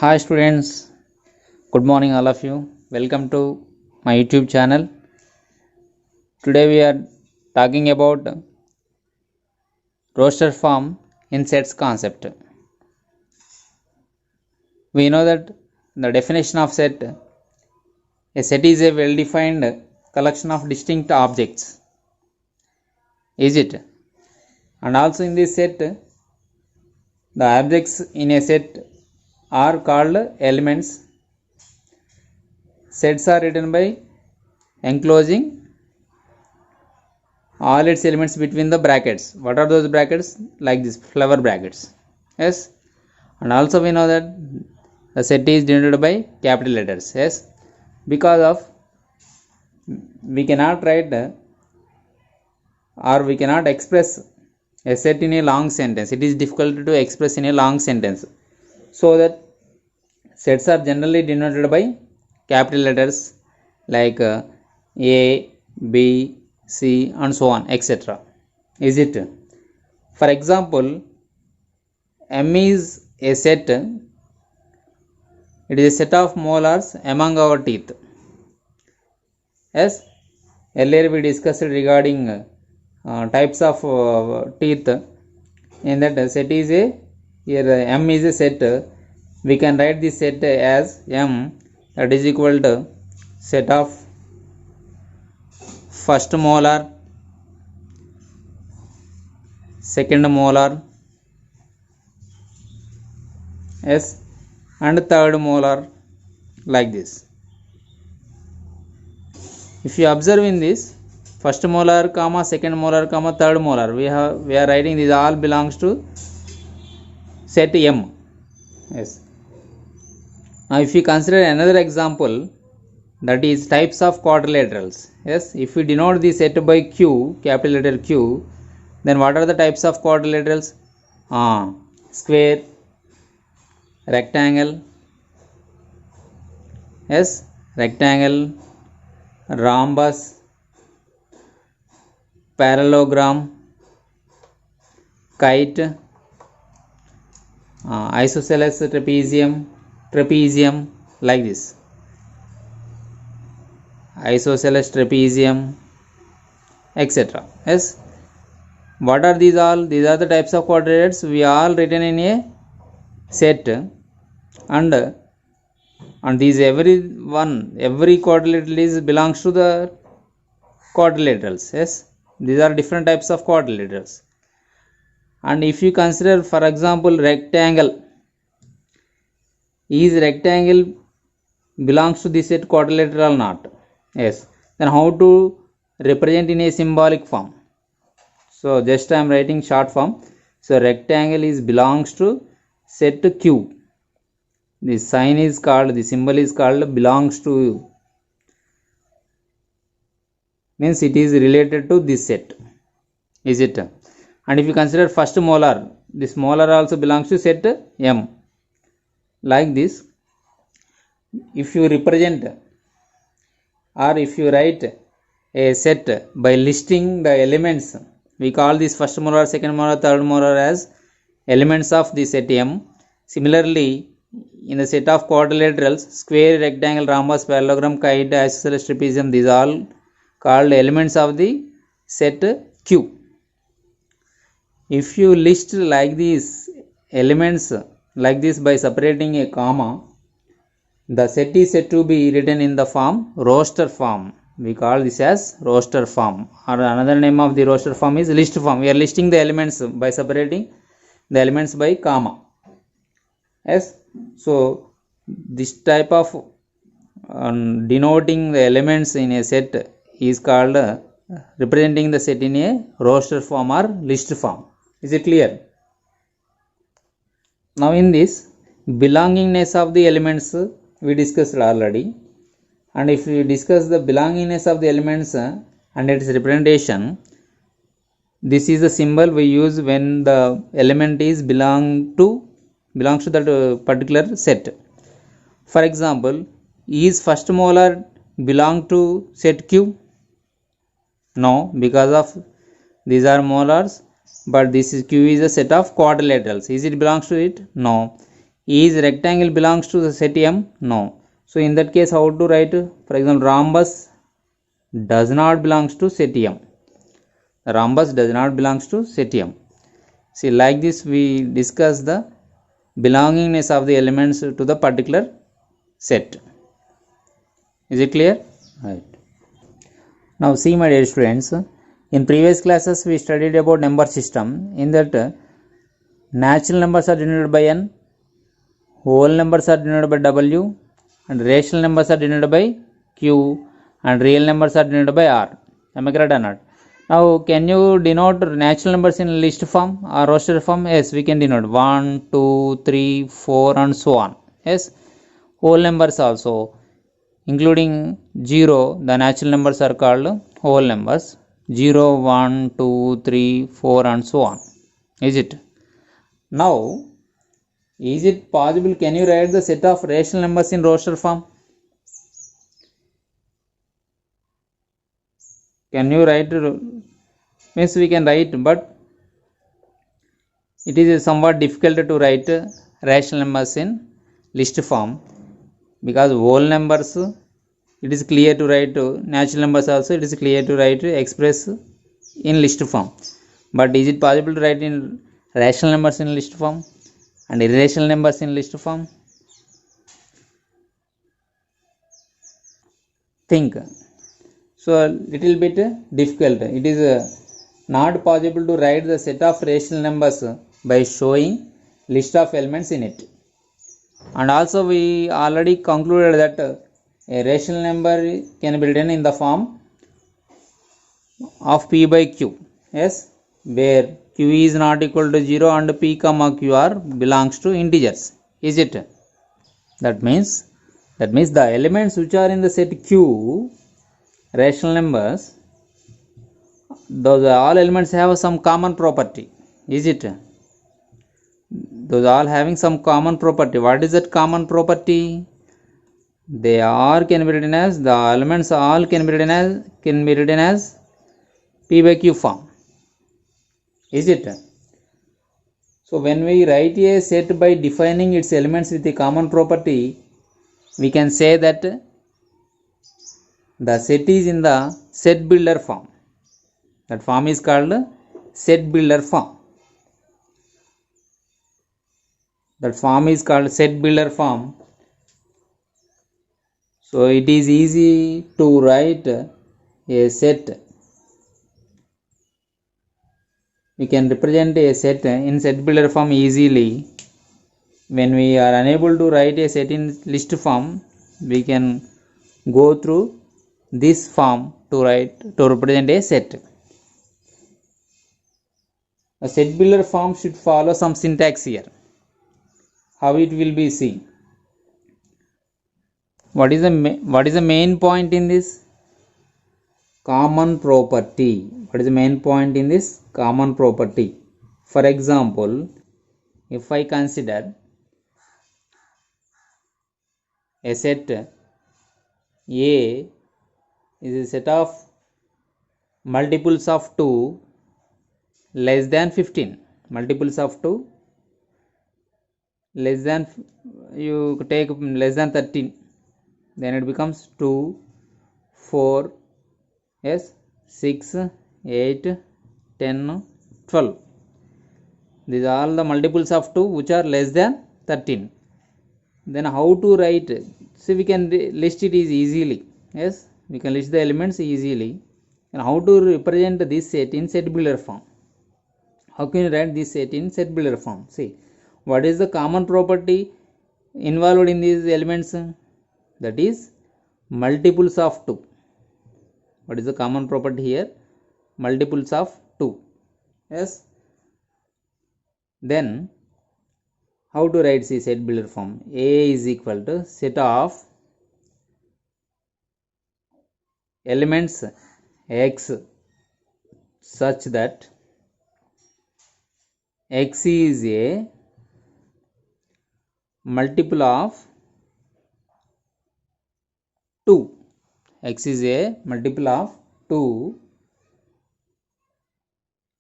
Hi students, good morning all of you. Welcome to my YouTube channel. Today we are talking about roster form in sets concept. We know that the definition of set, a set is a well-defined collection of distinct objects. Is it? And also in this set, the objects in a set are called elements. Sets are written by enclosing all its elements between the brackets. What are those brackets? Like this, flower brackets. Yes. And also we know that the set is denoted by capital letters. Yes. Because of we cannot write or we cannot express a set in a long sentence. It is difficult to express in a long sentence. So that sets are generally denoted by capital letters like A, B, C and so on, etc. Is it? For example, M is a set. It is a set of molars among our teeth. Yes, earlier we discussed regarding types of teeth. In that set is a here M is a set. We can write this set as M, that is equal to set of first molar, second molar, yes, and third molar, like this. If you observe in this first molar comma second molar comma third molar, we are writing these all belongs to set M. Yes. Now if you consider another example, that is types of quadrilaterals. Yes, if we denote the set by Q, capital letter Q, then what are the types of quadrilaterals? Square, rectangle, yes, rectangle, rhombus, parallelogram, kite, isosceles trapezium, like this. Isosceles trapezium, etc. Yes. What are these all? These are the types of quadrilaterals we all written in a set, and these every quadrilateral is belongs to the quadrilaterals. Yes, these are different types of quadrilaterals. And if you consider, for example, rectangle, is rectangle belongs to this set quadrilateral or not? Yes. Then how to represent in a symbolic form? So just I am writing short form. So rectangle is belongs to set Q. The sign is called, the symbol is called belongs to, means it is related to this set. Is it? And if you consider first molar, this molar also belongs to set M. Like this, if you represent or if you write a set by listing the elements, we call this first molar, second molar, third molar as elements of the set M. Similarly, in the set of quadrilaterals, square, rectangle, rhombus, parallelogram, kite, isosceles trapezium, these are all called elements of the set Q. If you list like these elements like this by separating a comma, the set is said to be written in the form roster form. We call this as roster form, or another name of the roster form is list form. We are listing the elements by separating the elements by comma. Yes. So this type of denoting the elements in a set is called representing the set in a roster form or list form. Is it clear? Now in this, belongingness of the elements we discussed already, and if we discuss the belongingness of the elements and its representation, this is the symbol we use when the element is belongs to that particular set. For example, is first molar belong to set Q? No, because of these are molars, but this is Q is a set of quadrilaterals. Is it belongs to it? No. Is rectangle belongs to the set M? No. So in that case, how to write? For example, rhombus does not belongs to set M. Rhombus does not belongs to set M. See, like this we discuss the belongingness of the elements to the particular set. Is it clear? Right. Now see, my dear students, in previous classes we studied about number system. In that, natural numbers are denoted by n, whole numbers are denoted by w, and rational numbers are denoted by q, and real numbers are denoted by r. Am I correct or not? Now, can you denote natural numbers in list form or roster form? Yes, we can denote 1, 2, 3, 4, and so on. Yes, whole numbers also, including 0, the natural numbers are called whole numbers. 0, 1, 2, 3, 4, and so on. Is it? Now, is it possible, can you write the set of rational numbers in roster form? Can you write? Means we can write, but it is somewhat difficult to write rational numbers in list form, because whole numbers it is clear to write, natural numbers also it is clear to write, express in list form. But is it possible to write in rational numbers in list form and irrational numbers in list form? Think. So a little bit difficult. It is not possible to write the set of rational numbers by showing list of elements in it. And also we already concluded that a rational number can be written in the form of p by q. Yes, where q is not equal to 0 and p comma q r belongs to integers. Is it? That means the elements which are in the set q, rational numbers, those all elements have some common property. Is it? Those all having some common property. What is that common property? They are can be written as, the elements all can be written as p by q form. Is it? So when we write a set by defining its elements with a common property, we can say that the set is in the set builder form. That form is called set builder form. That form is called set builder form. So it is easy to write a set. We can represent a set in set builder form easily. When we are unable to write a set in list form, we can go through this form to represent a set. A set builder form should follow some syntax here. How it will be seen? What is the main point in this? Common property. What is the main point in this? Common property. For example, if I consider a set A is a set of multiples of 2 less than 15. Multiples of 2 less than, you take less than 13, then it becomes 2, 4, yes, 6, 8, 10, 12. These are all the multiples of 2 which are less than 13. Then how to write? See, we can list it easily. Yes, we can list the elements easily. And how to represent this set in set builder form? How can you write this set in set builder form? See, what is the common property involved in these elements? That is multiples of 2. What is the common property here? Multiples of 2. Yes. Then how to write the set builder form? A is equal to set of elements x such that x is a multiple of 2. X is a multiple of 2.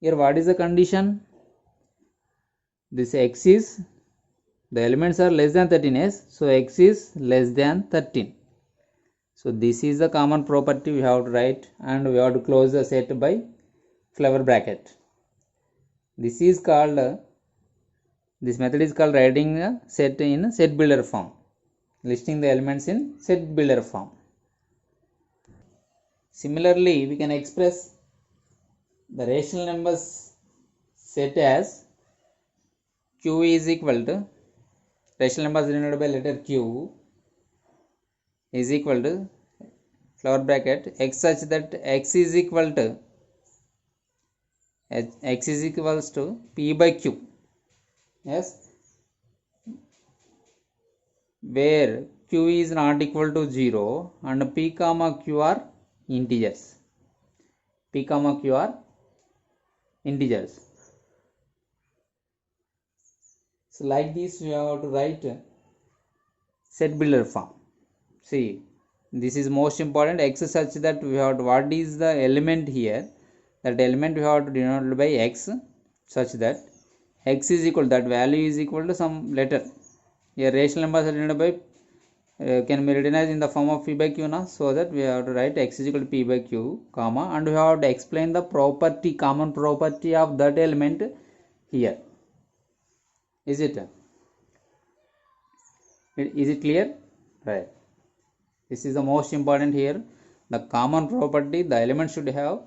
Here what is the condition? This x is The elements are less than 13s, so x is less than 13. So this is the common property we have to write, and we have to close the set by flower bracket. This is called this method is called writing a set in set builder form, listing the elements in set builder form. Similarly, we can express the rational numbers set as q is equal to rational numbers denoted by letter q is equal to flower bracket x such that x is equals to p by q. Yes, where q is not equal to 0 and p comma q are integers. P comma q are integers. So like this we have to write set builder form. See, this is most important. X such that we have to, what is the element here, that element we have to denote by x such that x is equal, that value is equal to some letter. Here rational numbers are denoted by can be written as in the form of p by q now, so that we have to write x is equal to p by q comma, and we have to explain the property, common property of that element here. Is it clear? Right. This is the most important here. The common property, the element should have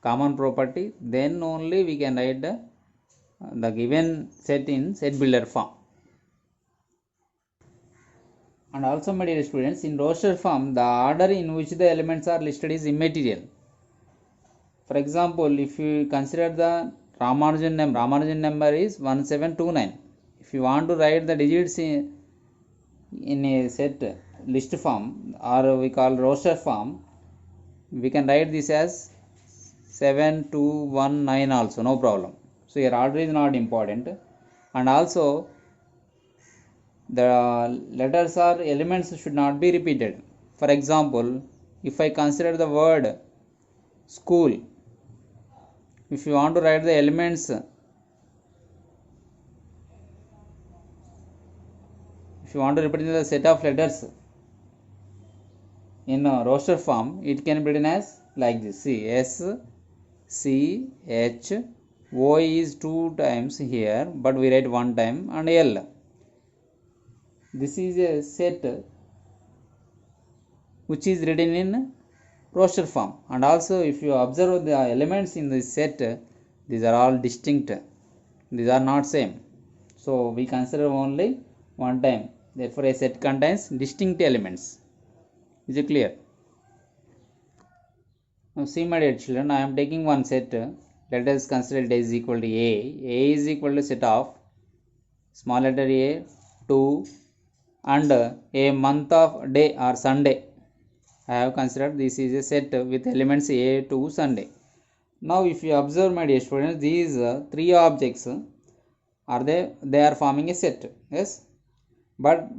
common property, then only we can write the given set in set builder form. And also, my dear students, in roster form, the order in which the elements are listed is immaterial. For example, if you consider the Ramanujan number is 1729. If you want to write the digits in a set list form, or we call roster form, we can write this as 7219 also, no problem. So your order is not important. And also the letters or elements should not be repeated. For example, if I consider the word school, if you want to write the elements, if you want to represent the set of letters in a roster form, it can be written as like this. See, S, C, H, O is 2 times here, but we write 1 time, and L. This is a set which is written in roster form. And also, if you observe the elements in this set, these are all distinct. These are not same. So we consider only 1 time. Therefore, a set contains distinct elements. Is it clear? Now see, my dear children, I am taking one set. Let us consider it is equal to A. A is equal to set of small letter A, 2, and a month of day or Sunday. I have considered this is a set with elements A to Sunday. Now if you observe, my dear students, these 3 objects they are forming a set. Yes, but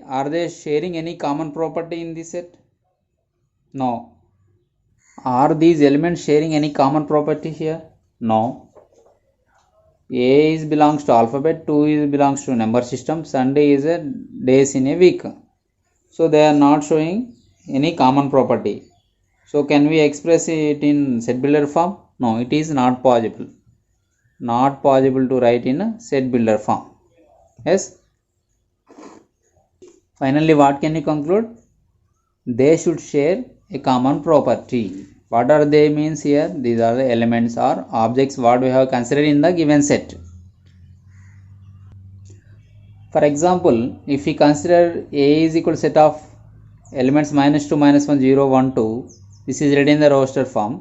are they sharing any common property in this set? No. Are these elements sharing any common property here? No. A is belongs to alphabet, 2 is belongs to number system, Sunday is a days in a week. So they are not showing any common property. So can we express it in set builder form? No, it is not possible. Not possible to write in a set builder form. Yes. Finally, what can you conclude? They should share a common property. What are they means here? These are the elements or objects what we have considered in the given set. For example, if we consider A is equal to set of elements -2, -1, 0, 1, 2, this is written in the roster form.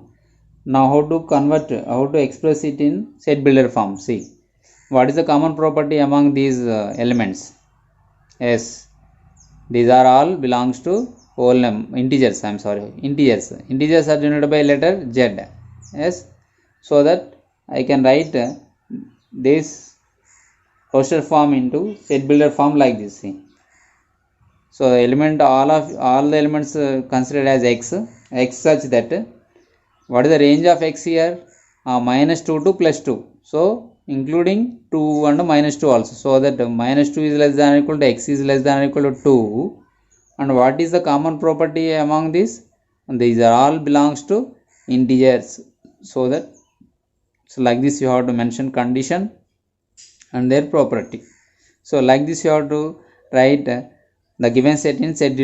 Now how to convert, how to express it in set builder form? See, what is the common property among these elements? Yes, these are all belongs to whole integers. Integers are denoted by letter Z. Yes, so that I can write this roster form into set builder form like this. See, so all the elements considered as x such that what is the range of x here? -2 to +2. So including 2 and minus 2 also, so that minus 2 is less than or equal to x is less than or equal to 2. And what is the common property among these? And these are all belongs to integers, so that like this you have to mention condition and their property. So like this you have to write the given set in set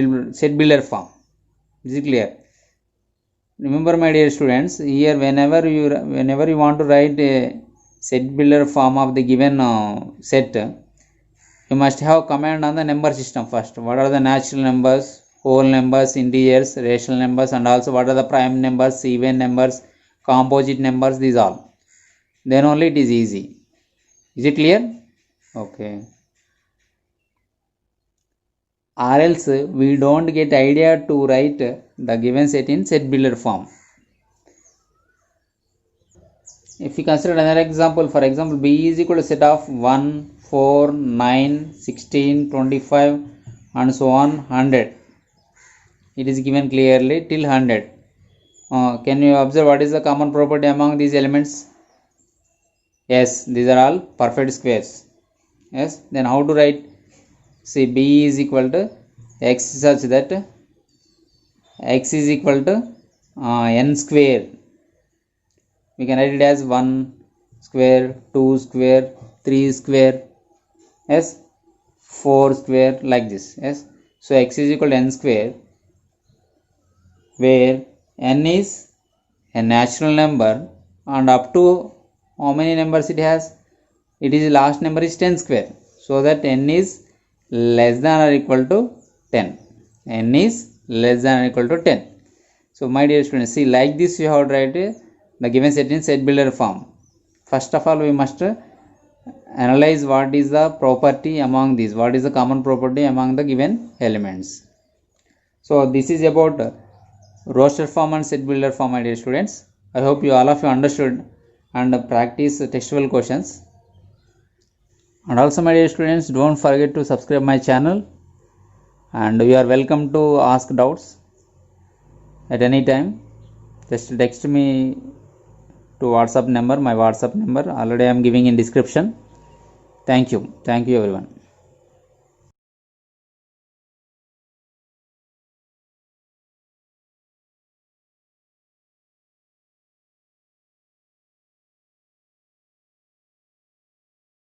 builder form. Is it clear? Remember, my dear students, here whenever you want to write a set builder form of the given set, you must have command on the number system first. What are the natural numbers, whole numbers, integers, rational numbers, and also what are the prime numbers, even numbers, composite numbers, these all. Then only it is easy. Is it clear? Okay. Or else we don't get idea to write the given set in set builder form. If we consider another example, for example, B is equal to set of 1, 4, 9, 16, 25 and so on 100. It is given clearly till 100. Can you observe what is the common property among these elements? Yes, these are all perfect squares. Yes, then how to write? See, B is equal to x such that x is equal to n square. We can write it as 1 square, 2 square, 3 square, yes, 4 square, like this. Yes, so x is equal to n square, where n is a natural number and up to how many numbers it has? It is last number is 10 square, so that n is less than or equal to 10. N is less than or equal to 10. So my dear students, see, like this you have to write the given set in set builder form. First of all, we must analyze what is the property among these, what is the common property among the given elements. So this is about roster form and set builder form, my dear students. I hope you all of you understood and practice textual questions. And also, my dear students, don't forget to subscribe my channel, and you are welcome to ask doubts at any time. Just text me to WhatsApp number. My WhatsApp number already I am giving in description. Thank you everyone.